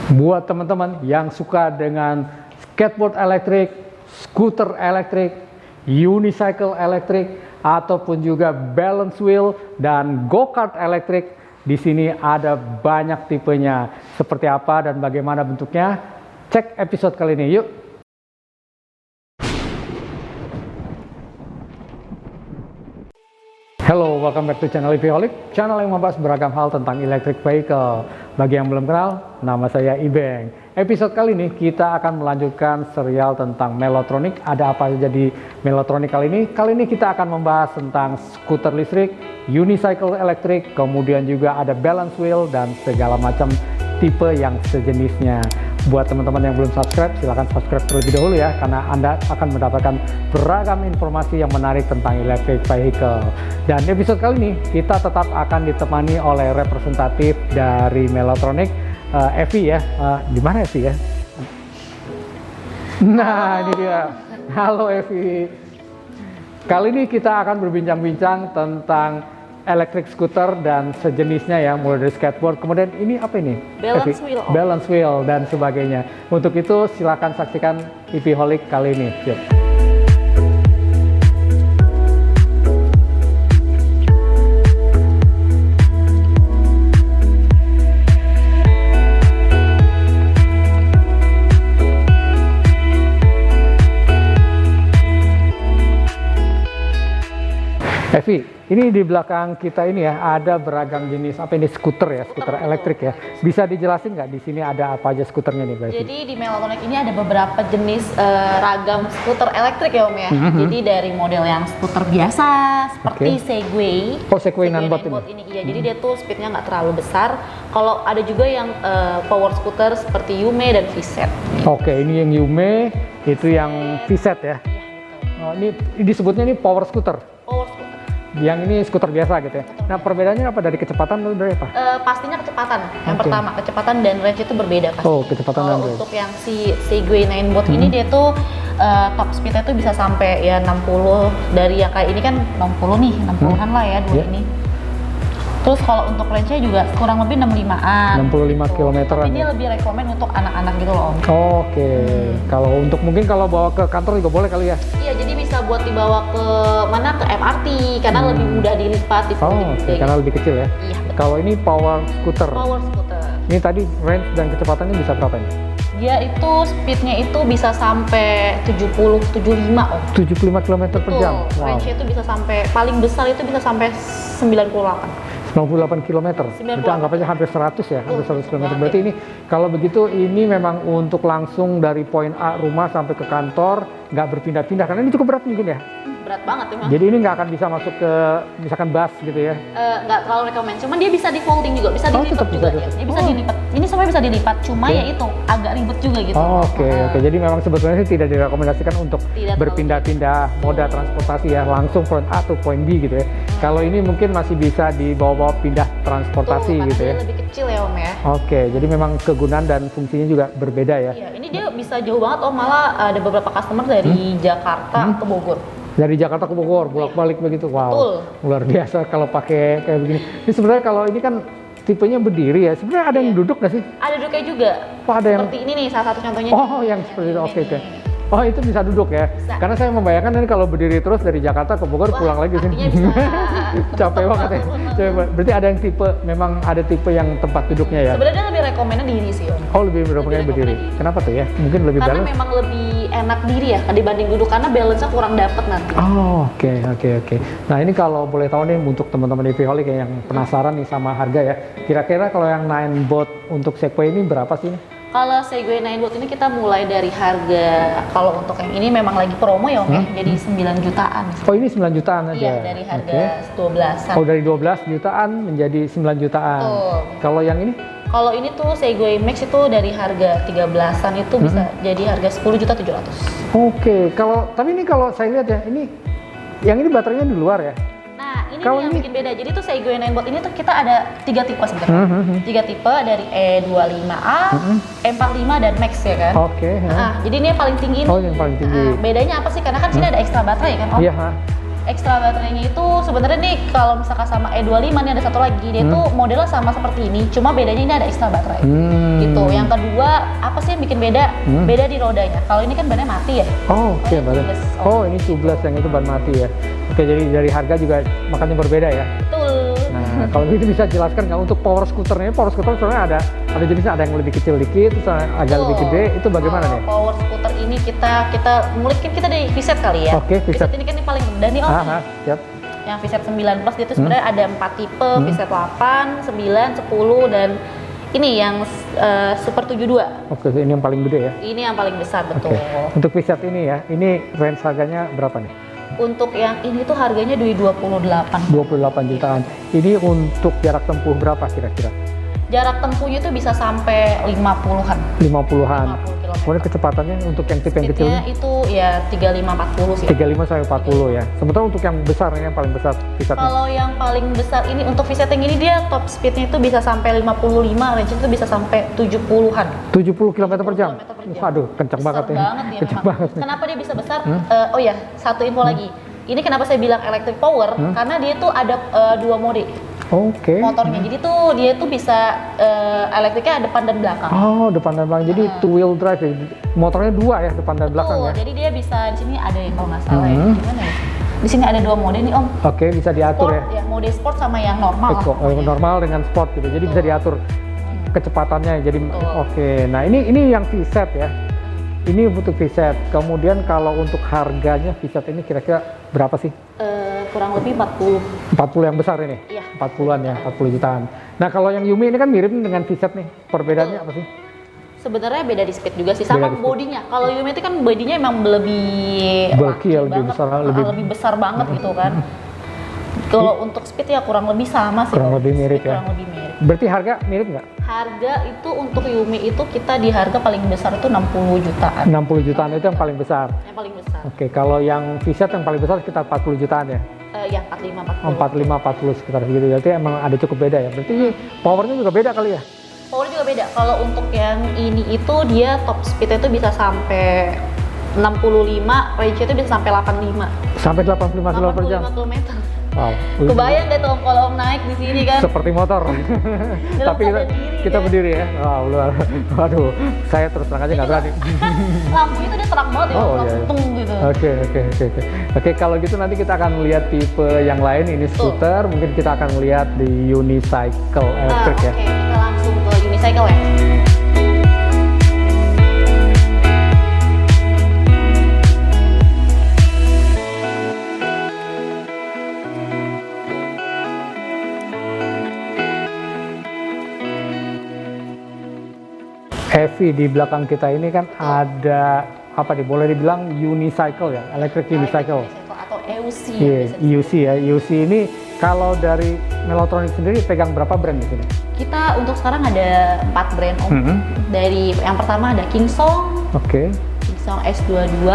Buat teman-teman yang suka dengan skateboard elektrik, skuter elektrik, unicycle elektrik, ataupun juga balance wheel dan go-kart elektrik, di sini ada banyak tipenya. Seperti apa dan bagaimana bentuknya? Cek episode kali ini, yuk! Hello, welcome back to channel EVholic, channel yang membahas beragam hal tentang electric vehicle. Bagi yang belum kenal, nama saya Ibeng. Episode kali ini kita akan melanjutkan serial tentang Melotronic. Ada apa saja di Melotronic kali ini? Kali ini kita akan membahas tentang skuter listrik, unicycle elektrik, kemudian juga ada balance wheel dan segala macam tipe yang sejenisnya. Buat teman-teman yang belum subscribe, silahkan subscribe terlebih dahulu ya, karena Anda akan mendapatkan beragam informasi yang menarik tentang electric vehicle. Dan episode kali ini kita tetap akan ditemani oleh representatif dari Melotronic, Evi ya. Di mana Evi ya? Nah, ini dia. Halo Evi. Kali ini kita akan berbincang-bincang tentang electric scooter dan sejenisnya ya, mulai dari skateboard, kemudian ini apa ini? Balance wheel. Balance wheel dan sebagainya. Untuk itu silakan saksikan EVholic kali ini. Yuk. Evi, ini di belakang kita ini ya ada beragam jenis apa ini skuter ya, skuter elektrik ya. Bisa dijelasin nggak di sini ada apa aja skuternya nih, Mbak Evi? Jadi di Melotronic ini ada beberapa jenis ragam skuter elektrik ya Om ya. Jadi dari model yang skuter biasa seperti Segway. Oh, Segway Ninebot ini. Iya, jadi dia tuh speednya nggak terlalu besar. Kalau ada juga yang power scooter seperti Yume dan VZ. Oke, ini yang Yume, itu yang VZ ya. Oh, ini disebutnya ini power scooter. Power scooter. Yang ini skuter biasa gitu ya. Nah, perbedaannya apa dari kecepatan atau dari apa? Pastinya kecepatan. Yang pertama, kecepatan dan range itu berbeda pasti. Oh, kecepatan dan range. Untuk yang si Segway Ninebot ini dia tuh top speednya tuh bisa sampai ya 60, dari yang kayak ini kan 60 nih, 60-an lah ya dua ini. Terus kalau untuk range-nya juga kurang lebih 65-an. 65 km-an. Tapi dia lebih rekomen untuk anak-anak gitu loh Om. Oke. Kalau untuk mungkin kalau bawa ke kantor juga boleh kali ya? Iya, jadi bisa buat dibawa ke mana, ke MRT karena lebih mudah dilipat di karena lebih kecil ya. Iya, betul. Kalau ini power scooter. Power scooter. Ini tadi range dan kecepatannya bisa berapa ini? Dia itu speednya itu bisa sampai 75 Om. 75 km per jam. Wow. Range-nya itu bisa sampai paling besar itu bisa sampai 98. 98 km. Berarti anggap aja hampir 100 ya, hampir 100 km. Berarti ini kalau begitu ini memang untuk langsung dari poin A rumah sampai ke kantor, nggak berpindah-pindah karena ini cukup berat mungkin ya. Berat banget memang. Jadi ini nggak akan bisa masuk ke misalkan bus gitu ya? Nggak terlalu rekomend. Cuman dia bisa di folding juga, bisa dilipat juga ya. Dia bisa dilipat. Ini semuanya bisa dilipat. Cuma ya itu agak ribet juga gitu. Oke. Jadi memang sebetulnya sih tidak direkomendasikan untuk berpindah-pindah moda transportasi ya, langsung point A to point B gitu ya. Kalau ini mungkin masih bisa dibawa-bawa pindah transportasi gitu ya. Dia lebih kecil ya Om ya. Oke. Jadi memang kegunaan dan fungsinya juga berbeda ya. Iya. Ini dia bisa jauh banget Om. Malah ada beberapa customer dari Jakarta ke Bogor. Dari Jakarta ke Bogor, bolak-balik begitu. Wow, betul. Luar biasa kalau pakai kayak begini. Ini sebenarnya kalau ini kan tipenya berdiri ya. Sebenarnya ada yang duduk nggak sih? Ada duduknya juga. Oh, ada seperti ini nih salah satu contohnya. Oh, yang seperti itu. Oke. Oh, itu bisa duduk ya? Bisa. Karena saya membayangkan ini kalau berdiri terus dari Jakarta ke Bogor pulang lagi sih. Bisa. Capek banget ya. Berarti ada yang tipe, memang ada tipe yang tempat duduknya ya? Sebenarnya lebih rekomennya diri sih Om. Oh, lebih rekomennya berdiri. Kenapa tuh ya? Mungkin lebih karena balance? memang lebih enak diri ya dibanding duduk, karena balance-nya kurang dapet nanti. Oh, oke. Nah, ini kalau boleh tahu nih untuk teman-teman EVholic yang penasaran nih sama harga ya. Kira-kira kalau yang Ninebot untuk Segway ini berapa sih? Kalau Segway Ninebot ini kita mulai dari harga, kalau untuk yang ini memang lagi promo ya Om ya, jadi 9 jutaan. Oh, ini 9 jutaan aja? Iya, dari harga 12-an. Oh, dari 12 jutaan menjadi 9 jutaan. Betul. Kalau yang ini? Kalau ini tuh Segway Max itu dari harga 13-an itu bisa jadi harga 10.700.000. Oke, tapi ini kalau saya lihat ya, yang ini baterainya di luar ya? Nah, ini yang bikin beda. Jadi tuh Segway Ninebot ini tuh kita ada 3 tipe sebenarnya. 3 tipe dari E25A, E45 dan Max ya kan. Oke. Nah, jadi ini yang paling tinggi. Oh, yang paling tinggi. Bedanya apa sih? Karena kan sini ada ekstra baterai kan Om. Iya. Ekstra baterainya itu sebenarnya nih kalau misalkan sama E25 nih ada satu lagi, dia tuh modelnya sama seperti ini, cuma bedanya ini ada ekstra baterai. Gitu. Yang kedua, apa sih yang bikin beda? Beda di rodanya. Kalau ini kan bannya mati ya. Oh, oke, Bannya baru. tubeless. Oh, ini tubeless, yang itu ban mati ya. Oke, jadi dari harga juga makanya berbeda ya. Betul. Nah, kalau gitu bisa jelaskan nggak untuk power scooternya? Power scooter sebenarnya ada jenisnya, ada yang lebih kecil dikit, terus agak Betul. lebih gede. Itu bagaimana nih? Power scooter ini kita mungkin kita dari VZ kali ya. Oke, VZ. VZ ini kan yang paling rendah nih Om. Siap. Yang VZ 9 Plus dia tuh sebenarnya ada 4 tipe, VZ 8, 9, 10 dan ini yang Super 72. Oke, ini yang paling gede ya. Ini yang paling besar, betul. Oke. Untuk VZ ini ya, ini range harganya berapa nih? Untuk yang ini tuh harganya di 28. 28 jutaan. Ini untuk jarak tempuh berapa kira-kira? Jarak tempuhnya itu bisa sampai 50-an. 50-an. 50 km. Kemudian kecepatannya untuk yang tipe yang Speednya kecilnya? itu ya 35-40 sih. 35 sampai 40 ya. Sementara untuk yang besar, ini yang paling besar VZ-nya. Kalau yang paling besar ini untuk VZ yang ini dia top speednya itu bisa sampai 55, range itu bisa sampai 70-an. 70 km per jam? 70 km per jam. Waduh, kencang Besar banget ya. ya Kencang memang. banget nih. Kenapa dia bisa besar? Oh ya, satu info lagi. Ini kenapa saya bilang electric power? Karena dia tuh ada 2 mode Oke. motornya. Jadi tuh dia tuh bisa elektriknya depan dan belakang. Oh, depan dan belakang. Jadi two wheel drive ya. Motornya 2 ya, depan dan belakang ya. Jadi dia bisa di sini ada yang kalau nggak salah ya. Gimana ya? Di sini ada 2 mode nih Om. Oke, bisa diatur Sport, ya. mode sport sama yang normal. Normal dengan sport gitu. Jadi bisa diatur kecepatannya. Jadi Betul. oke. Nah, ini yang VZ ya. Ini untuk VZ. Kemudian kalau untuk harganya VZ ini kira-kira berapa sih? Kurang lebih 40. 40 yang besar ini? Iya. 40-an ya, 40 jutaan. Nah, kalau yang Yumi ini kan mirip dengan VZ nih. Perbedaannya apa sih? Sebenarnya beda di speed juga sih, sama Beda di speed. bodinya. Kalau Yumi itu kan bodinya emang lebih Bulky ya, lebih banget, besar, lebih besar banget gitu kan. Kalau untuk speed ya kurang lebih sama sih. Kurang kalau lebih speed mirip ya. Kurang lebih mirip. Berarti harga mirip nggak? Harga itu untuk Yumi itu kita di harga paling besar itu 60 jutaan. 60 jutaan itu yang paling besar. Yang paling besar. Oke, kalau yang VZ yang paling besar sekitar 40 jutaan ya? Ya 45 Oh, 40. 45, 40 sekitar segitu. Berarti emang ada cukup beda ya? Berarti powernya juga beda kali ya? Power juga beda. Kalau untuk yang ini itu dia top speed itu bisa sampai 65, range itu bisa sampai 85. Sampai 85 km per jam? 85 km. Wow. Kebayang deh tuh kalau Om naik di sini kan. Seperti motor. Tapi kita, keadaan diri, kita ya. berdiri ya? Wow, luar. Waduh, saya terus terang aja nggak berani. Lampunya tuh dia terang banget ya, Oh, langsung iya. tung gitu. Oke. Oke, kalau gitu nanti kita akan melihat tipe yang lain. Ini scooter, mungkin kita akan melihat di unicycle electric ya. Oke, kita langsung ke unicycle ya. Heavy di belakang kita ini kan ada apa nih? Boleh dibilang unicycle ya, electric unicycle. Atau EUC. Iya, ya, bisa EUC ya. EUC ini kalau dari Melotronic sendiri pegang berapa brand di sini? Kita untuk sekarang ada 4 brand Om. Dari yang pertama ada Kingsong, Oke. Kingsong S22.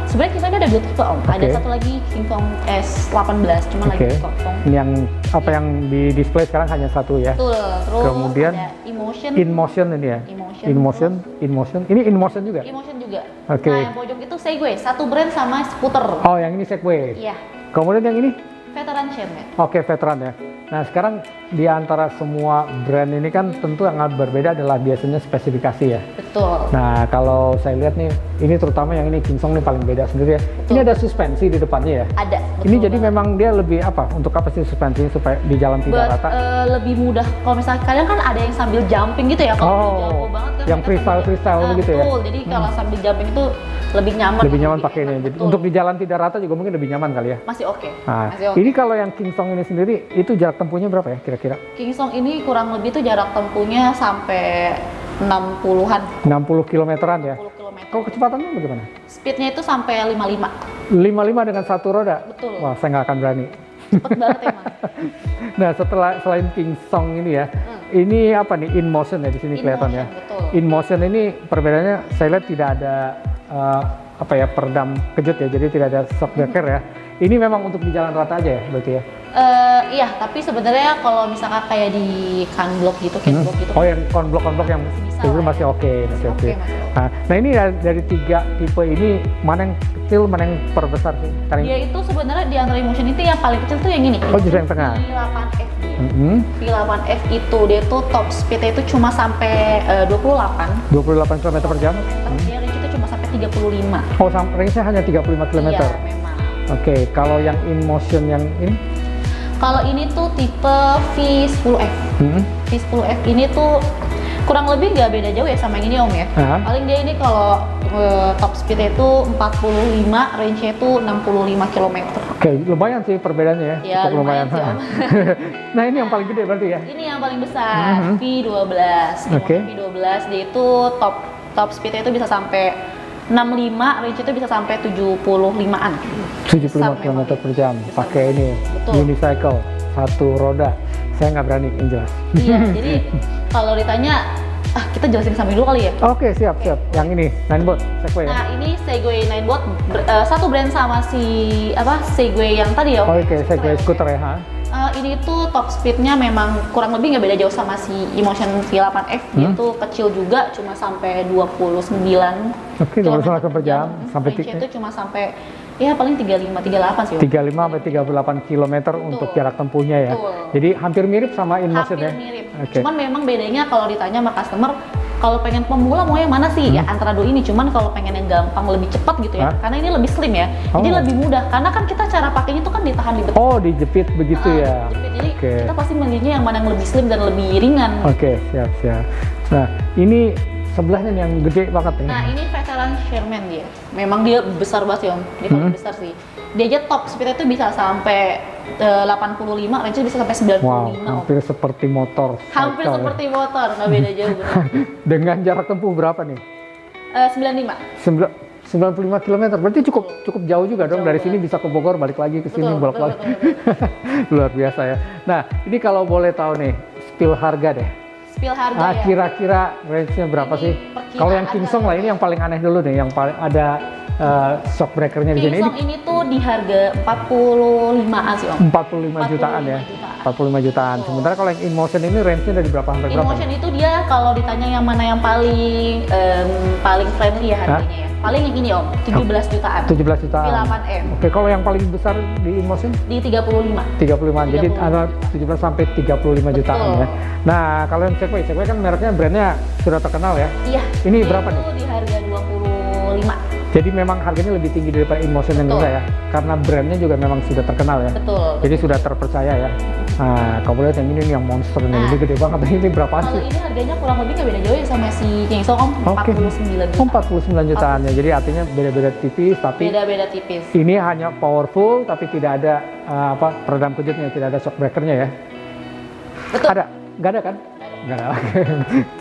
Sebenarnya Kingsong ada 2 tipe Om. Ada Oke. satu lagi Kingsong S18, cuma lagi Oke. kosong. Ini yang apa yang di display sekarang hanya satu ya? Betul. Terus Kemudian ada Emotion. InMotion ini ya? InMotion. InMotion. Ini InMotion juga? Emotion juga. Oke. Nah, yang pojok itu Segway, satu brand sama skuter. Oh, yang ini Segway. Iya, Kemudian yang ini? veteran chain ya. Oke, veteran ya. Nah, sekarang di antara semua brand ini kan tentu yang berbeda adalah biasanya spesifikasi ya. Betul. Nah, kalau saya lihat nih, ini terutama yang ini Kingsong nih paling beda sendiri ya. Ini ada suspensi di depannya ya. Ada. Ini betul jadi banget. memang dia lebih apa? Untuk apa sih suspensinya supaya di jalan tidak Buat, rata? lebih mudah. Kalau misalnya kalian kan ada yang sambil jumping gitu ya. Kalau Oh, jago banget kan. yang mereka freestyle sambil- begitu ya? Betul. Jadi kalau sambil jumping itu lebih nyaman. Lebih nyaman pakai ini. enak, Jadi betul. untuk di jalan tidak rata juga mungkin lebih nyaman kali ya. Masih oke. Nah, Masih oke. ini kalau yang Kingsong ini sendiri itu jarak tempuhnya berapa ya kira-kira? Kingsong ini kurang lebih tuh jarak tempuhnya sampai 60-an. 60 kilometeran ya. 60 km. Kalau kecepatannya bagaimana? Speednya itu sampai 55. 55 dengan satu roda? Betul. Wah, saya nggak akan berani. Cepet banget emang. Nah, selain Kingsong ini ya, ini apa nih? InMotion ya di sini kelihatan ya. Betul. InMotion ini perbedaannya saya lihat tidak ada apa ya, peredam kejut ya, jadi tidak ada shock breaker ya. Ini memang untuk di jalan rata aja ya berarti ya? Iya, tapi sebenarnya kalau misalkan kayak di canblock gitu, catwalk gitu, Oh, yang konblok yang masih bisa itu masih oke, masih oke. Nah ini dari 3 tipe ini mana yang kecil, mana yang perbesar sih? Dia itu sebenarnya di antara Emotion itu yang paling kecil tuh yang ini. Oh, justru yang tengah. V8F dia. V8F itu dia tuh top speednya itu cuma sampai 28 km per jam. Dia range itu cuma sampai 35. Oh, range-nya hanya 35 km. Iya, memang. Oke, kalau yang InMotion yang ini? Kalau ini tuh tipe V10F. V10F ini tuh kurang lebih nggak beda jauh ya sama yang ini Om ya. Paling dia ini kalau top speednya itu 45, range-nya itu 65 km. Oke, lumayan sih perbedaannya ya. Ya, cukup lumayan. sih, Om. Nah ini yang paling gede berarti ya? Ini yang paling besar, V12. Oke. V12 dia itu top speednya itu bisa sampai 65, range itu bisa sampai 75-an. 75 km per jam. Pakai ini unicycle, 1 roda. Saya nggak berani yang jelas. Iya, jadi kalau ditanya, kita jelasin sambil dulu kali ya. Oke, siap. Yang ini, Ninebot, Segway. Nah, ini Segway Ninebot, satu brand sama si Segway yang tadi ya. Oke, Segway scooter ya. Ini tuh top speednya memang kurang lebih nggak beda jauh sama si Emotion V8F. Dia tuh kecil juga, cuma sampai 29 Oke, 29 per jam. Sampai itu cuma sampai ya paling 35-38 sih. 35 sampai 38 km untuk jarak tempuhnya ya. Betul. Jadi hampir mirip sama InMotion ya. Hampir mirip. Okay. Cuman memang bedanya kalau ditanya sama customer, kalau pengen pemula mau yang mana sih? Ya antara dua ini. Cuman kalau pengen yang gampang lebih cepat gitu ya. Karena ini lebih slim ya. Jadi lebih mudah. Karena kan kita cara pakainya itu kan ditahan di beton. Oh, dijepit begitu ya. Dijepit. Jadi kita pasti milihnya yang mana yang lebih slim dan lebih ringan. Oke, siap. Nah, ini sebelahnya nih yang gede banget nih. Nah, ini Veteran Sherman dia. Memang dia besar banget ya Om. Dia paling besar sih. Dia aja top speednya itu bisa sampai 85, range bisa sampai 95. Wow, hampir seperti motor. Hampir seperti motor, nggak beda jauh benar. Dengan jarak tempuh berapa nih? 95. 95 km, berarti cukup jauh juga dong. Dari sini bisa ke Bogor, balik lagi ke sini, bolak-balik. Luar biasa ya. Nah, ini kalau boleh tahu nih, spill harga deh. Spill harga ya. Kira-kira range-nya berapa sih? Kalau yang Kingsong lah, ini yang paling aneh dulu nih, yang paling ada shock breaker-nya di sini. Kingsong ini tuh di harga 45-an sih Om. 45 jutaan ya. 45 jutaan. Sementara kalau yang InMotion ini range-nya dari berapa sampai berapa? InMotion itu dia kalau ditanya yang mana yang paling friendly ya harganya ya. Paling yang ini Om, 17 jutaan. 17 jutaan. V8M. Oke, kalau yang paling besar di InMotion? Di 35. 35. Jadi ada 17 sampai 35 jutaan ya. Nah, kalau yang Segway kan mereknya brandnya sudah terkenal ya. Iya. Ini berapa nih? Itu di harga 25. Jadi memang harganya lebih tinggi daripada InMotion yang rendah ya, karena brandnya juga memang sudah terkenal ya. Betul. Jadi sudah terpercaya ya. Nah, kalau lihat yang ini nih, yang monster nih, ini gede banget. Ini berapaan sih? Kalau ini harganya kurang lebih nggak beda jauh ya sama si Kingsong Om, 49 juta. 49 jutaan ya. Jadi artinya beda-beda tipis, tapi beda-beda tipis. Ini hanya powerful, tapi tidak ada peredam kejutnya, tidak ada shock breakernya ya. Betul. Ada? Nggak ada kan? Nggak ada.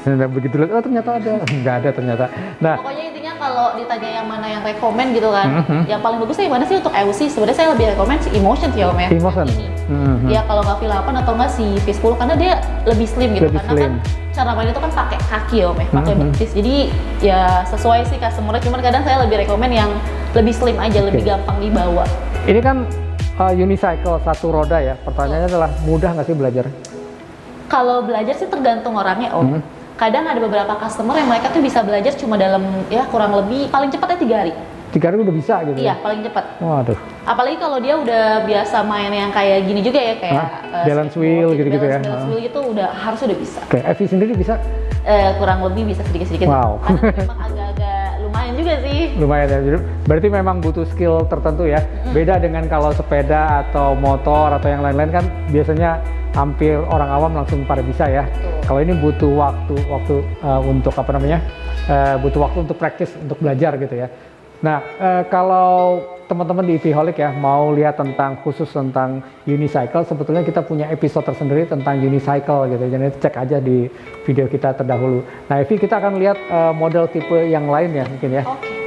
Sudah begitu lihat, oh ternyata ada. Nggak ada ternyata. Nah, pokoknya intinya kalau ditanya yang mana yang rekomen gitu kan, yang paling bagus yang mana sih untuk EOC? Sebenarnya saya lebih rekomen si Emotion sih Om ya. InMotion. Ya kalau nggak V8 atau nggak si V10 karena dia lebih slim gitu. Lebih karena slim. Kan cara main itu kan pakai kaki ya Om ya, pakai betis. Jadi ya sesuai sih customer-nya, cuman kadang saya lebih rekomen yang lebih slim aja, lebih gampang dibawa. Ini kan unicycle 1 roda ya. Pertanyaannya adalah mudah nggak sih belajar? Kalau belajar sih tergantung orangnya Om. Kadang ada beberapa customer yang mereka tuh bisa belajar cuma dalam ya kurang lebih paling cepatnya 3 hari. 3 hari udah bisa gitu? Iya, paling cepat. Waduh. Apalagi kalau dia udah biasa main yang kayak gini juga ya, kayak balance wheel gitu-gitu ya. Balance wheel itu harusnya udah bisa. Oke, Evi sendiri bisa? Kurang lebih bisa sedikit-sedikit. Wow. Karena memang agak-agak lumayan juga sih. Lumayan ya. Berarti memang butuh skill tertentu ya. Beda dengan kalau sepeda atau motor atau yang lain-lain kan biasanya hampir orang awam langsung pada bisa ya. Kalau ini butuh waktu untuk butuh waktu untuk praktis, untuk belajar gitu ya. Nah, kalau teman-teman di EVholic ya mau lihat khusus tentang unicycle, sebetulnya kita punya episode tersendiri tentang unicycle gitu. Jadi cek aja di video kita terdahulu. Nah, Evi, kita akan lihat model tipe yang lain ya mungkin ya. Oke.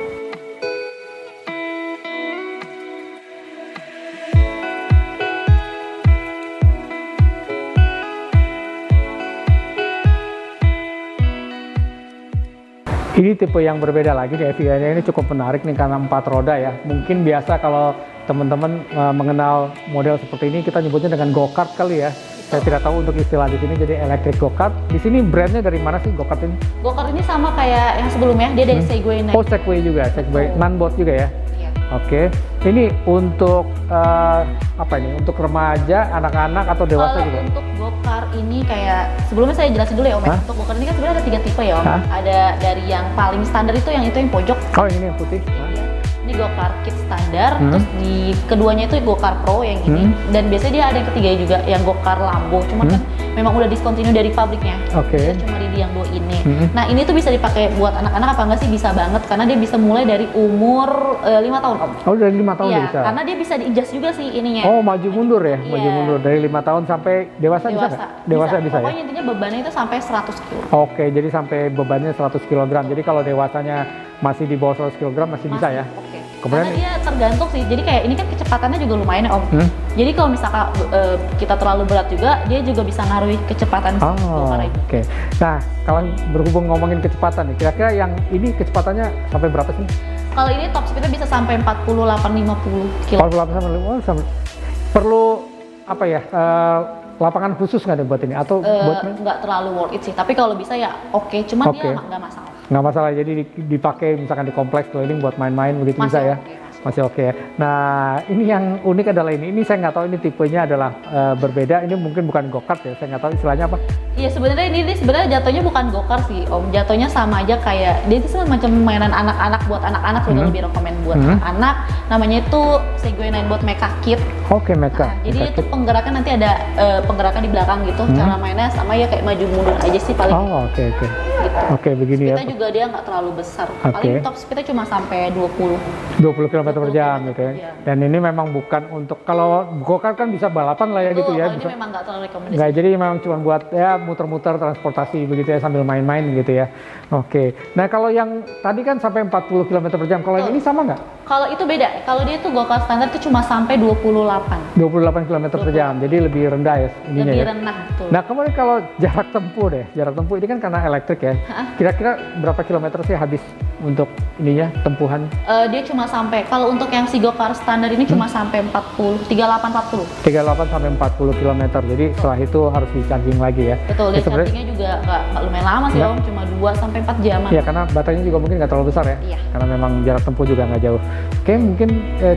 Ini tipe yang berbeda lagi di Evi. Ini cukup menarik nih karena 4 roda ya. Mungkin biasa kalau teman-teman mengenal model seperti ini kita nyebutnya dengan go-kart kali ya. Saya tidak tahu untuk istilah di sini, jadi electric go-kart. Di sini brandnya dari mana sih go-kart ini? Go-kart ini sama kayak yang sebelumnya, dia dari Segway Oh, Segway juga, Segway Betul. non-boat juga ya? Iya. Oke, ini untuk apa ini? Untuk remaja, anak-anak atau dewasa Kalau juga? untuk go-kart ini kayak sebelumnya saya jelasin dulu ya Om. Ya. Hah? Untuk go-kart ini kan sebenarnya ada 3 tipe ya Om. Hah? Ada dari yang paling standar itu yang pojok. Oh, ini yang putih. Hah? Iya. Ini go-kart kit standar, Hmm. terus di keduanya itu go-kart pro yang ini, dan biasanya dia ada yang ketiga juga yang go-kart Lambo, cuman kan memang udah discontinue dari pabriknya. Oke. Dia cuma di yang 2 ini. Hmm. Nah ini tuh bisa dipakai buat anak-anak apa enggak sih? Bisa banget karena dia bisa mulai dari umur 5 tahun Om. Oh, dari 5 tahun Iya, bisa? karena dia bisa di-adjust juga sih ininya. Oh, maju mundur ya? Maju Iya. mundur dari 5 tahun sampai dewasa bisa nggak? Dewasa bisa ya? Pokoknya intinya bebannya itu sampai 100 kilo. Oke, jadi sampai bebannya 100 kg. Jadi kalau dewasanya masih di bawah 100 kg masih bisa ya? Oke. Kemudian- Karena dia tergantung sih. Jadi kayak ini kan kecepatannya juga lumayan ya Om. Hmm? Jadi kalau misalkan kita terlalu berat juga, dia juga bisa naruhi kecepatan si Oh, go-kart ini. oke. Nah, kalau berhubung ngomongin kecepatan nih, kira-kira yang ini kecepatannya sampai berapa sih? Kalau ini top speednya bisa sampai 48-50 kilo. 48 sampai 50 sampai. Perlu apa ya? Lapangan khusus nggak deh buat ini atau buat main? Nggak terlalu worth it sih. Tapi kalau bisa ya oke. Cuman Oke. dia nggak masalah. Nggak masalah, jadi dipakai misalkan di kompleks keliling buat main-main begitu Masih bisa ya? oke, masih. Masih oke ya. Nah, ini yang unik adalah ini saya nggak tahu ini tipenya adalah berbeda. Ini mungkin bukan go-kart ya, saya nggak tahu istilahnya apa. Iya sebenarnya ini sebenarnya jatuhnya bukan go-kart sih Om. Jatuhnya sama aja kayak dia itu semacam mainan anak-anak buat anak-anak, lebih rekomend buat anak-anak. Namanya itu Segway Ninebot Mecha Kit. Oke, Mecha. Nah, jadi Mecha itu Kit. penggerakan nanti ada penggerakkan di belakang gitu. Cara mainnya sama ya kayak maju mundur aja sih paling. Oh, oke oke. Gitu. Oke, begini ya. Speednya juga dia nggak terlalu besar. Oke. Paling top speednya cuma sampai 20. 20 km per jam gitu ya. Iya. Dan ini memang bukan untuk, kalau go-kart kan bisa balapan lah ya gitu Tuh, ya. kalau Bisa, ini memang nggak terlalu rekomendasi. nggak, jadi memang cuma buat ya muter-muter transportasi begitu ya sambil main-main gitu ya. Oke. Nah, kalau yang tadi kan sampai 40 km per jam. Kalau yang ini sama nggak? Kalau itu beda. Kalau dia itu go-kart standar itu cuma sampai 28. 28 km per jam. Jadi lebih rendah ya ininya Lebih ya. rendah tuh. Nah, kemudian kalau jarak tempuh deh. Jarak tempuh ini kan karena elektrik ya. Kira-kira berapa kilometer sih habis untuk ininya tempuhan? Dia cuma sampai, kalau untuk yang si go-kart standar ini cuma sampai 38-40. 38 sampai 40 km. Jadi setelah itu harus di-charging lagi ya. Betul, dia Ya, sebenarnya- chargingnya juga nggak lumayan lama sih Nggak. Om, cuma 2-4 jaman. Ya, karena baterainya juga mungkin nggak terlalu besar ya. Iya. Karena memang jarak tempuh juga nggak jauh. Oke, mungkin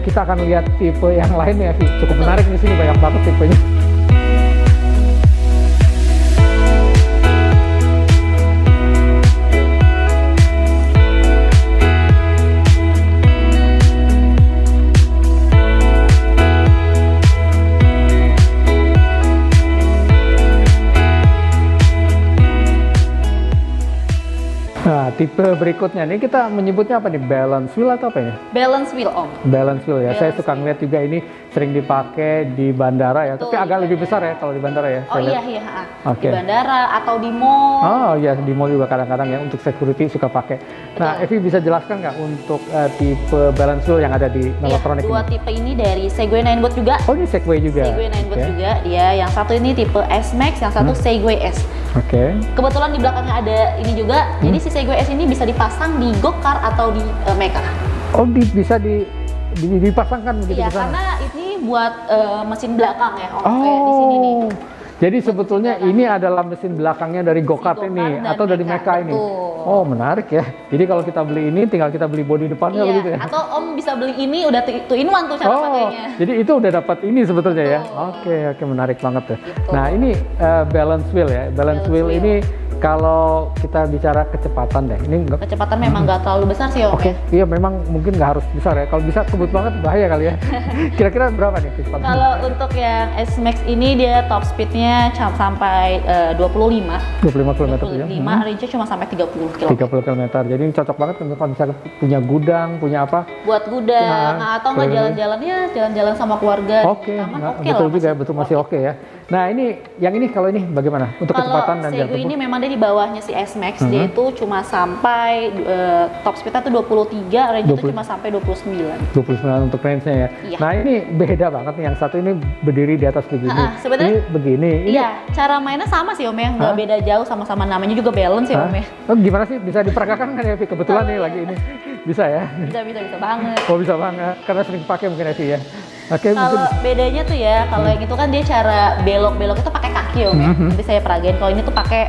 kita akan lihat tipe yang lain ya, Vi. Cukup menarik di sini, banyak banget tipenya. Nah, tipe berikutnya nih kita menyebutnya apa nih? Balance wheel atau apa ya? Balance wheel Om. Balance wheel ya. Saya Balance suka ngeliat juga ini sering dipakai di bandara ya. Betul, Tapi agak di lebih bandara. besar ya kalau di bandara ya. Oh saya lihat. iya, Oke. di bandara atau di mall. Oh iya, di mall juga kadang-kadang ya untuk security suka pakai. Nah, Evi bisa jelaskan nggak untuk tipe balance wheel yang ada di Iya, Melotronic dua ini? tipe ini dari Segway Ninebot juga. Oh, ini Segway juga. Segway Ninebot Oke. juga. Dia yang satu ini tipe S Max, yang satu Segway S. Oke. Kebetulan di belakangnya ada ini juga. Jadi si Segway S ini bisa dipasang di go-kart atau di mecha. Oh, bisa dipasangkan begitu Iya, ke sana? karena ini buat mesin belakang ya, Om. Oh. Kayak di sini nih. Jadi sebetulnya ini adalah mesin belakangnya dari go-kart go-kart ini dan atau dari mecha, mecha ini. betul. Oh, menarik ya. Jadi kalau kita beli ini tinggal kita beli bodi depannya Iya, begitu ya. atau Om bisa beli ini udah two in one tuh cara Oh, pakainya. jadi itu udah dapat ini sebetulnya ya. Betul. Oke, menarik banget tuh. Gitu. Nah, ini balance wheel ya. Balance Balance wheel wheel. ini kalau kita bicara kecepatan deh. Ini enggak. Kecepatan memang nggak terlalu besar sih, Om. Oke, iya memang mungkin nggak harus besar ya. Kalau bisa kebut banget bahaya kali ya. Kira-kira berapa nih kecepatan? Kalau untuk yang S Max ini dia top speednya sampai 25. 25 km per jam. 25, range-nya cuma sampai 30 km. 30 km. Jadi ini cocok banget kalau misalnya punya gudang, punya apa? Buat gudang, Nah, atau nggak keliling. jalan-jalan ya, jalan-jalan sama keluarga. Oke, di taman, nah, oke betul lah, juga ya, betul masih oke ya. Nah, ini yang ini kalau ini bagaimana untuk kecepatan dan Kalau jarak Segway tempuh? ini memang dia di bawahnya si S Max, dia itu cuma sampai top speednya tuh 23, range itu 20. cuma sampai 29. 29 untuk range-nya ya. Iya. Nah, ini beda banget nih. Yang satu ini berdiri di atas begini. sebenarnya- ini begini. Ini Iya, cara mainnya sama sih Om ya, nggak beda jauh, sama-sama namanya juga balance ya Hah? Om ya. Oh, gimana sih bisa diperagakan kan ya, Vi? Kebetulan nih lagi ini. Bisa ya? Bisa banget. Oh, bisa banget. Karena sering pakai mungkin ya, Vi ya. Oke, Kalau bedanya tuh ya, kalau yang itu kan dia cara belok-belok itu pakai kaki Om ya. Nanti saya peragain. Kalau ini tuh pakai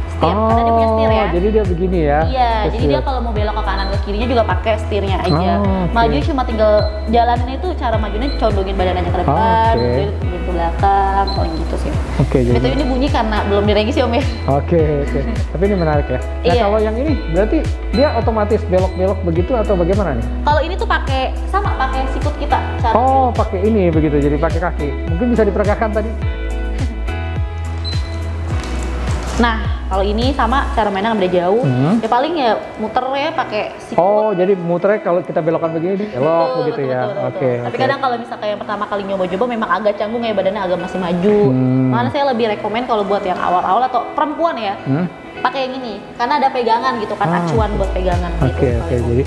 setir, karena dia punya setir ya. Jadi dia begini ya? Iya, jadi dia kalau mau belok ke kanan ke kirinya juga pakai setirnya aja. Oke. Maju cuma tinggal jalanin itu, cara majunya condongin badan aja ke depan, kemudian ke belakang, kalau gitu sih. Oke, jadi Itu ini bunyi karena belum direvisi Om ya. Oke. Tapi ini menarik ya. Nah, Iya. kalau yang ini berarti dia otomatis belok-belok begitu atau bagaimana nih? Kalau ini tuh pakai sikut kita. Cara Oh, pakai ini begitu, jadi pakai kaki. Mungkin bisa diperagakan tadi. Nah, kalau ini sama cara mainnya nggak beda jauh. Ya paling ya muter ya pakai sikut. Oh, jadi muternya kalau kita belokkan begini, belok begitu ya. Oke. Tapi kadang kalau misalnya yang pertama kali nyoba-nyoba memang agak canggung ya, badannya agak masih maju. Makanya saya lebih rekomen kalau buat yang awal-awal atau perempuan ya, pakai yang ini. Karena ada pegangan gitu kan, acuan buat pegangan gitu. Oke. Jadi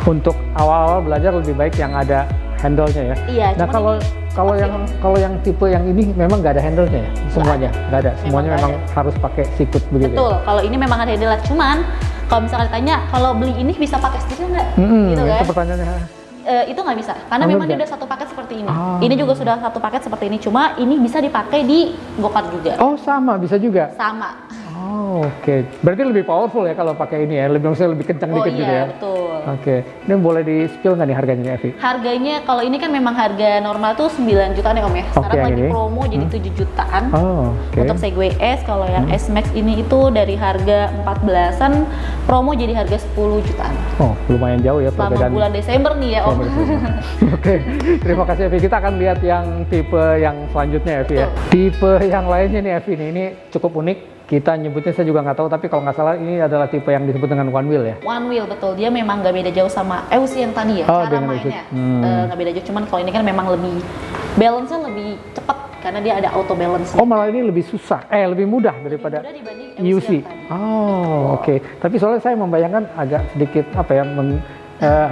untuk awal-awal belajar lebih baik yang ada handle-nya ya. Iya, Nah, cuman kalau yang tipe yang ini memang nggak ada handle-nya ya? Semuanya nggak ada. Semuanya memang harus pakai sikut begitu. Betul, kalau ini memang ada handle, cuman kalau misalnya ditanya kalau beli ini bisa pakai setirnya nggak? Gitu kan? Itu pertanyaannya. Itu nggak bisa, karena Oh, memang dia nggak? udah satu paket seperti ini. Ini juga sudah satu paket seperti ini, cuma ini bisa dipakai di go-kart juga. Oh, sama, bisa juga? Sama. Oh, oke. Berarti lebih powerful ya kalau pakai ini ya, maksudnya lebih kencang dikit gitu ya? Betul. Oke. Ini boleh di-spill nggak nih harganya nih, Evi? Harganya kalau ini kan memang harga normal tuh 9 jutaan ya Om ya. Sekarang yang lagi ini? promo jadi 7 jutaan. Oh, oke. Untuk Segway S, kalau yang S Max ini itu dari harga 14-an, promo jadi harga 10 jutaan. Oh, lumayan jauh ya Selama perbedaan. bulan Desember nih ya Om. Oke, terima kasih Evi. Kita akan lihat yang tipe yang selanjutnya Evi ya. Betul. Tipe yang lainnya nih Evi nih, ini cukup unik. Kita nyebutnya saya juga nggak tahu, tapi kalau nggak salah ini adalah tipe yang disebut dengan one wheel ya. One wheel betul, dia memang nggak beda jauh sama Eusi yang tadi ya, Oh, cara dengan mainnya Eusi. nggak beda jauh, cuman kalau ini kan memang lebih balance-nya lebih cepat karena dia ada auto balance. Oh, malah ini lebih susah, lebih mudah daripada Mudah dibanding UC. Eusi yang tadi. Oh, oke. Tapi soalnya saya membayangkan agak sedikit apa ya,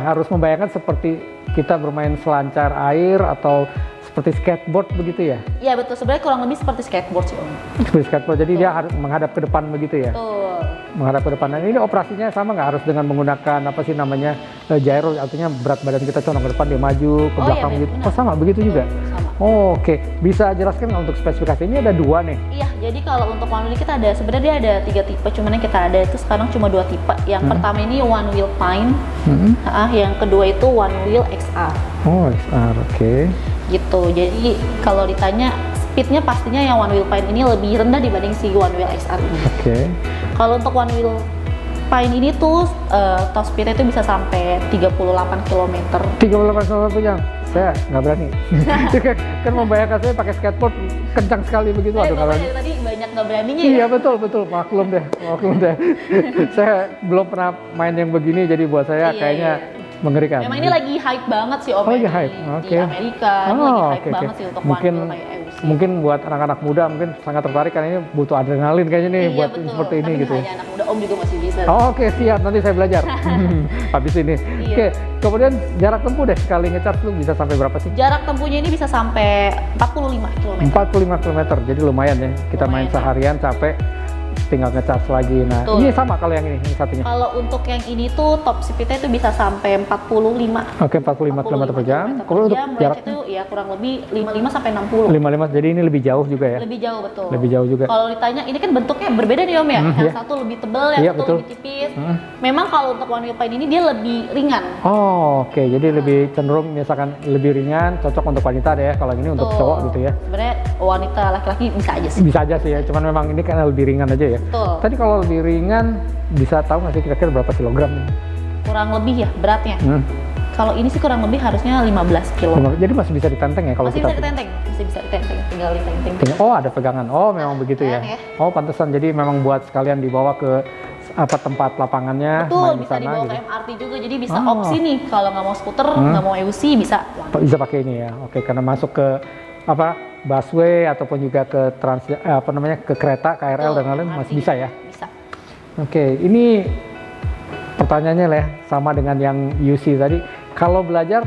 harus membayangkan seperti kita bermain selancar air atau seperti skateboard begitu ya? Iya betul, sebenarnya kurang lebih seperti skateboard sih Om. Seperti skateboard, jadi dia harus menghadap ke depan begitu ya? Betul. Menghadap ke depan. Nah, ini operasinya sama nggak, harus dengan menggunakan apa sih namanya gyro, artinya berat badan kita condong ke depan, dia maju ke belakang iya, gitu. benar. Oh, sama begitu Betul, juga? sama. Oh, oke. Bisa jelaskan nggak untuk spesifikasi? Ini ada dua nih. Iya, jadi kalau untuk one wheel kita ada, sebenarnya dia ada 3 tipe, cuman yang kita ada itu sekarang cuma 2 tipe. Yang pertama ini one wheel Pine, yang kedua itu one wheel XR. Oh, XR, oke. Gitu, jadi kalau ditanya speednya pastinya yang one wheel Pine ini lebih rendah dibanding si one wheel XR ini. Oke. Kalau untuk one wheel Pine ini tuh top speednya itu bisa sampai 38 km. 38 km per jam. Saya nggak berani. Kan membayangkan saya pakai skateboard kencang sekali begitu. Aduh, nggak berani. Tadi banyak nggak beraninya ya. Iya betul, maklum deh. Saya belum pernah main yang begini, jadi buat saya Iya, kayaknya mengerikan. Memang ini lagi hype banget sih Om. Oh, lagi di- hype, Di Amerika, ini lagi hype banget sih untuk one wheel kayak Eusi. Mungkin buat anak-anak muda mungkin sangat tertarik karena ini butuh adrenalin kayaknya nih buat betul. seperti ini Tapi gitu. hanya anak muda Om juga masih bisa. Oh, oke, siap, nanti saya belajar habis ini. Iya. Oke, kemudian jarak tempuh deh sekali ngecharge lu bisa sampai berapa sih? Jarak tempuhnya ini bisa sampai 45 km. 45 km, jadi lumayan ya. Kita main Lumayan. seharian capek, tinggal ngecharge lagi. Nah, Betul. ini sama kalau yang ini, yang satunya. Kalau untuk yang ini tuh top speednya itu bisa sampai 45. Oke, 45 km per jam. Kalau untuk range jarak itu ya kurang lebih 55 sampai 60. 55, jadi ini lebih jauh juga ya? Lebih jauh betul. Lebih jauh juga. Kalau ditanya ini kan bentuknya berbeda nih Om ya. Yang iya. satu lebih tebal, yang Iya, satu betul. lebih tipis. Memang kalau untuk one wheel Pine ini dia lebih ringan. Oh, oke. Jadi lebih cenderung misalkan lebih ringan, cocok untuk wanita deh ya. Kalau ini untuk Betul. cowok gitu ya. Sebenarnya wanita laki-laki bisa aja sih. Bisa aja sih ya, cuman memang ini kan lebih ringan aja ya. Betul. Tadi kalau lebih ringan, bisa tahu nggak sih kira-kira berapa kilogram? Kurang lebih ya beratnya. Hmm. Kalau ini sih kurang lebih harusnya 15 kilo. Jadi masih bisa ditenteng ya kalau Masih kita. bisa ditenteng, tinggal ditenteng. Oh, ada pegangan. Oh, memang begitu ya. ya. Oh, pantesan. Jadi memang buat sekalian dibawa ke apa tempat lapangannya, Betul, main di bisa sana dibawa gitu. ke MRT juga, jadi bisa Oh. opsi nih kalau nggak mau skuter, nggak mau Eusi bisa. Bisa pakai ini ya. Oke, karena masuk ke apa busway ataupun juga ke ke kereta, KRL dan lain-lain MRT. masih bisa ya. Bisa. Oke, ini pertanyaannya lah ya, sama dengan yang UC tadi. Kalau belajar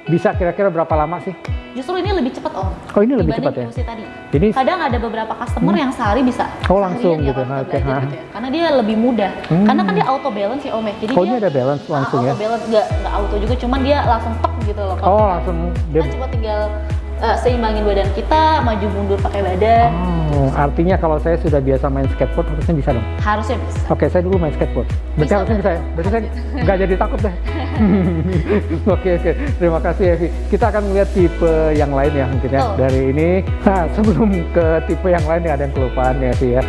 bisa kira-kira berapa lama sih? Justru ini lebih cepat Om. Oh ini lebih cepat ya? dibanding Lucy tadi. Ini Kadang ada beberapa customer yang sehari bisa. Oh, langsung seharian gitu. ya kalau Oke, kita belajar gitu ya. Karena dia lebih mudah. Karena kan dia auto balance ya Om ya. Jadi Oh dia ini ada balance langsung ya? auto balance nggak auto juga, cuman dia langsung tek gitu loh. Oh langsung dia. Kita cuma tinggal seimbangin badan kita, maju mundur pakai badan. Oh, artinya kalau saya sudah biasa main skateboard harusnya bisa dong? Harusnya bisa. Oke, saya dulu main skateboard. Berarti Bisa, harusnya bisa ya? Berarti saya nggak jadi takut deh. Oke. Terima kasih Evi. Kita akan melihat tipe yang lain ya mungkin ya. Betul. Dari ini, nah sebelum ke tipe yang lain nih ada yang kelupaan ya Evi ya.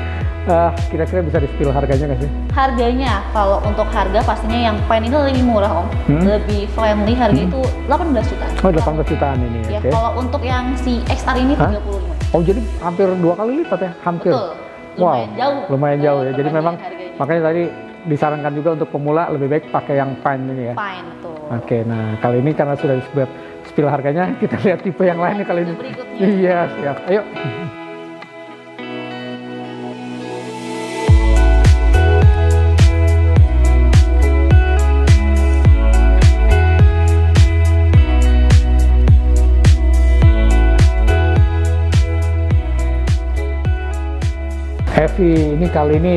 Kira-kira bisa di-spill harganya nggak sih? Harganya, kalau untuk harga pastinya yang Pine ini lebih murah Om. Lebih friendly, harga itu 18 juta. Oh 18 jutaan ini Ya, oke. kalau untuk yang si XR ini Hah? 35. Oh jadi hampir 2 kali lipat ya? Hampir? Betul. Lumayan jauh. Lumayan jauh ya. Jadi perbandingan memang harganya. makanya tadi disarankan juga untuk pemula lebih baik pakai yang Pine ini ya. Pine, betul. Oke, nah kali ini karena sudah disebut spill harganya, kita lihat tipe yang lain nih kali ini. Berikutnya. Iya, siap. Ayo. Heavy, ini kali ini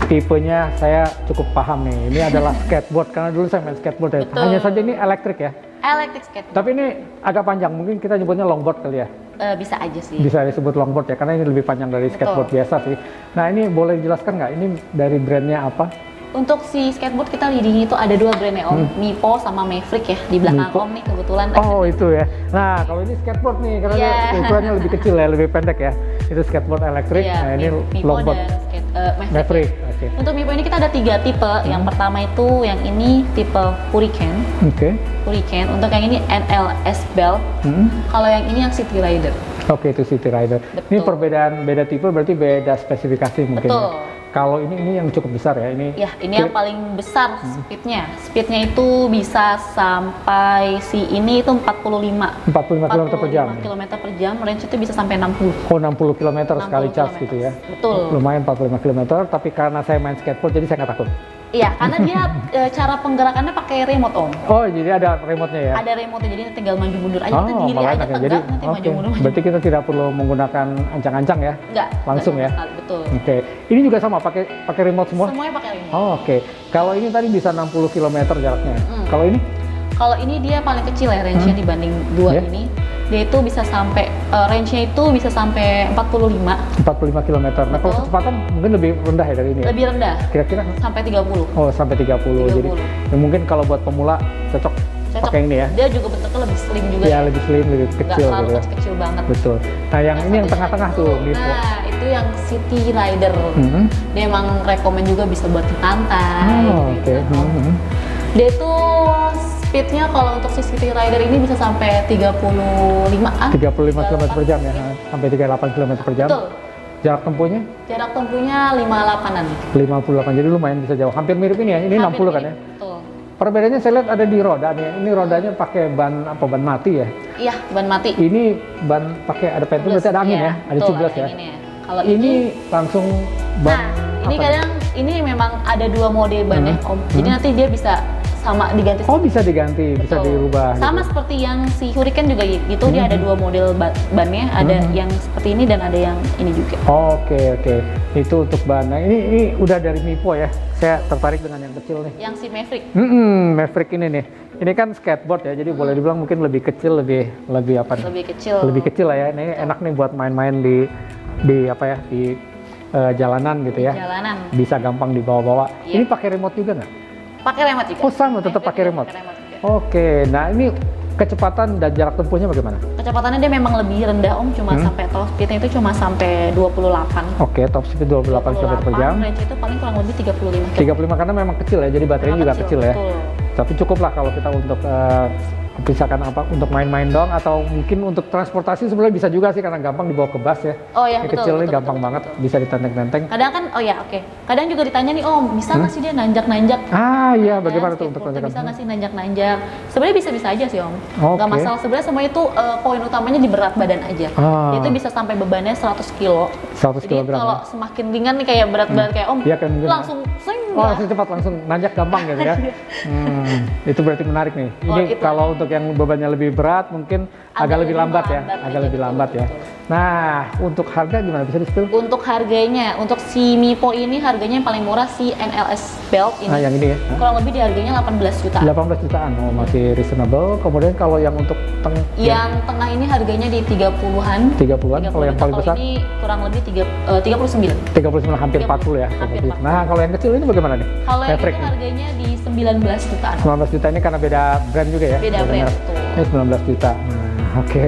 tipenya saya cukup paham nih. Ini adalah skateboard, karena dulu saya main skateboard ya. Betul. Hanya saja ini elektrik ya. Electric skateboard. Tapi ini agak panjang, mungkin kita nyebutnya longboard kali ya. Bisa aja sih. Bisa disebut longboard ya, karena ini lebih panjang dari skateboard biasa sih. Nah ini boleh dijelaskan nggak, ini dari brandnya apa? Untuk si skateboard kita leading itu ada dua brandnya Om, Mipo sama Maverick ya. Di belakang Mipo. Om nih kebetulan. Oh itu ya. Nah kalau ini skateboard nih, karena Iya. dia ukurannya lebih kecil ya, lebih pendek ya. Itu skateboard elektrik, Iya, nah ini Mipo longboard. dan Maverick. Maverick, oke. Untuk Mipo ini kita ada 3 tipe. Yang pertama itu yang ini tipe Hurricane. Oke. Hurricane. Untuk yang ini NLS Bell. Kalau yang ini yang City Rider. Oke, itu City Rider. Ini Betul. perbedaan beda tipe berarti beda spesifikasi mungkin. Betul. Ya. Kalau ini yang cukup besar ya ini. Ya, ini yang paling besar speednya. Speednya itu bisa sampai si ini itu 45. 45 km per jam. 45 km per jam, range itu bisa sampai 60. Oh 60 km sekali 60 charge km. gitu ya. Betul. Lumayan 45 km, tapi karena saya main skateboard jadi saya nggak takut. Iya, karena dia cara penggerakannya pakai remote Om. Oh jadi ada remote-nya ya? Ada remote jadi tinggal maju mundur aja, nanti diri malah aja enak ya. tegak, Jadi, nanti maju oke. mundur. Berarti kita tidak perlu menggunakan ancang-ancang ya? Enggak, Langsung enggak ya? sama sekali, betul. Oke, ini juga sama pakai remote semua? Semuanya pakai remote. Oh, oke. Kalau ini tadi bisa 60 km jaraknya. Kalau ini? Kalau ini dia paling kecil ya range-nya dibanding dua Yeah. ini. Dia itu bisa sampai range-nya itu bisa sampai 45, 45 km. Nah, kalau Betul. kecepatan mungkin lebih rendah ya dari ini ya? lebih rendah Kira-kira? sampai 30. Oh, sampai 30. Jadi 30. ya mungkin kalau buat pemula cocok Cocok. pakai ini ya? Dia juga bentuknya lebih slim juga. Ya, lebih slim, lebih Nggak kecil terlalu gitu ya. kecil banget. Betul. Nah, yang ini yang satunya tengah-tengah itu, tuh, Mipo. Nah, itu yang City Rider. Mhm. Dia emang rekomen juga bisa buat di pantai. Oh, oke. gitu. Mhm. Dia itu speednya kalau untuk si City Rider ini bisa sampai 35-an. 35 km per jam ya, sampai 38 km per jam. Betul. Jarak tempuhnya Jarak tempuhnya 58-an. 58, jadi lumayan bisa jauh. Hampir mirip ini ya, ini 60 kan ya. Betul. Perbedaannya saya lihat ada di roda nih. Ini rodanya pakai ban apa? Ban mati ya. Iya, ban mati. Ini ban pakai ada pentul berarti ada angin Iya, ya, ada betul, cublas ya. anginnya. Kalau Ini langsung ban. nah, ini apa kadang ini memang ada 2 mode ban ya, Om. Jadi nanti dia bisa sama diganti. Oh bisa diganti, bisa Betul. dirubah. Sama gitu. seperti yang si Hurricane juga gitu, dia ada 2 model bannya, ada yang seperti ini dan ada yang ini juga. Oke. Itu untuk ban. Nah, ini udah dari Mipo ya. Saya tertarik dengan yang kecil nih. Yang si Maverick. Maverick ini nih. Ini kan skateboard ya, jadi boleh dibilang mungkin lebih kecil, lebih apa nih? Lebih kecil. Lebih kecil lah ya. Ini enak nih buat main-main di apa ya, di jalanan gitu ya. Jalanan. Bisa gampang dibawa-bawa. Iya. Ini pakai remote juga nggak? Pakai remote juga. Oh sama, tetap Maverick pakai juga remote. pakai remote juga. Oke, nah ini kecepatan dan jarak tempuhnya bagaimana? Kecepatannya dia memang lebih rendah Om, cuma sampai top speednya itu cuma sampai 28. Oke, top speed 28 km per jam. Range itu paling kurang lebih 35 km. 35 karena memang kecil ya, jadi baterainya juga kecil ya. Betul. Tapi cukup lah kalau kita untuk misalkan apa untuk main-main doang atau mungkin untuk transportasi sebenarnya bisa juga sih karena gampang dibawa ke bus ya. Oh ya, Ini betul. kecil nih betul, gampang betul, banget betul. bisa ditenteng-tenteng. Kadang kan, oh ya oke. Kadang juga ditanya nih Om, bisa nggak sih dia nanjak-nanjak? Ah iya, Ya, bagaimana tuh untuk skateboardnya tanjakan? bisa nggak sih nanjak-nanjak? Sebenarnya bisa-bisa aja sih Om. Oke. Nggak masalah. Sebenarnya semua itu poin utamanya di berat badan aja. Ah. Itu bisa sampai bebannya 100 kilo. 100 Jadi kg kalau ya. semakin ringan nih kayak berat-berat kayak Om, Iya kan, mungkin. langsung sing Oh, langsung cepat, langsung nanjak gampang gitu ya. Itu berarti menarik nih. Ini itu. kalau untuk yang bebannya lebih berat mungkin agak lebih lambat ya, agak lebih lambat ya. Nah, untuk harga gimana, bisa di-spill? Untuk harganya, untuk si Mipo ini harganya yang paling murah si NLS Belt ini. Nah, yang ini ya. Kurang lebih di harganya 18 jutaan. 18 jutaan, oh masih reasonable. Kemudian kalau yang untuk Yang tengah ini harganya di 30-an. 30-an, kalau yang paling besar? Ini kurang lebih 39. 39, hampir 40 ya. Hampir 40. Nah, kalau yang kecil ini bagaimana nih? Kalau yang Maverick ini nih. harganya di 19 jutaan. 19 juta ini karena beda brand juga ya? Beda brand, merek. betul. Ini 19 juta. Nah, oke.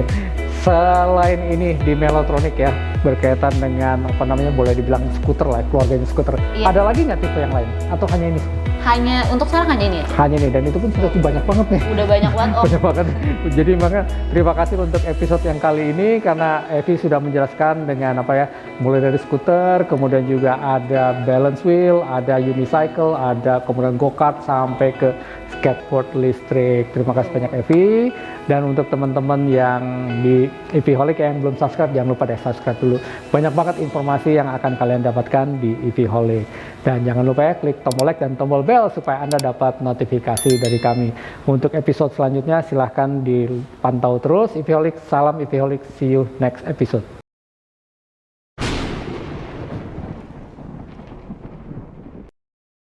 Selain ini di Melotronic ya, berkaitan dengan apa namanya, boleh dibilang skuter lah, keluarganya skuter. Iya. Ada lagi nggak tipe yang lain? Atau hanya ini? Hanya untuk sekarang hanya ini ya. Hanya ini, dan itu pun sudah banyak banget nih. Udah banyak banget om. Banyak banget. Jadi makanya terima kasih untuk episode yang kali ini karena Evi sudah menjelaskan dengan apa ya, mulai dari skuter, kemudian juga ada balance wheel, ada unicycle, ada kemudian go-kart sampai ke skateboard listrik. Terima kasih banyak Evi. Dan untuk teman-teman yang di EVholic yang belum subscribe, jangan lupa deh subscribe dulu. Banyak banget informasi yang akan kalian dapatkan di EVholic. Dan jangan lupa ya klik tombol like dan tombol bell supaya Anda dapat notifikasi dari kami. Untuk episode selanjutnya silahkan dipantau terus EVholic. Salam EVholic, see you next episode.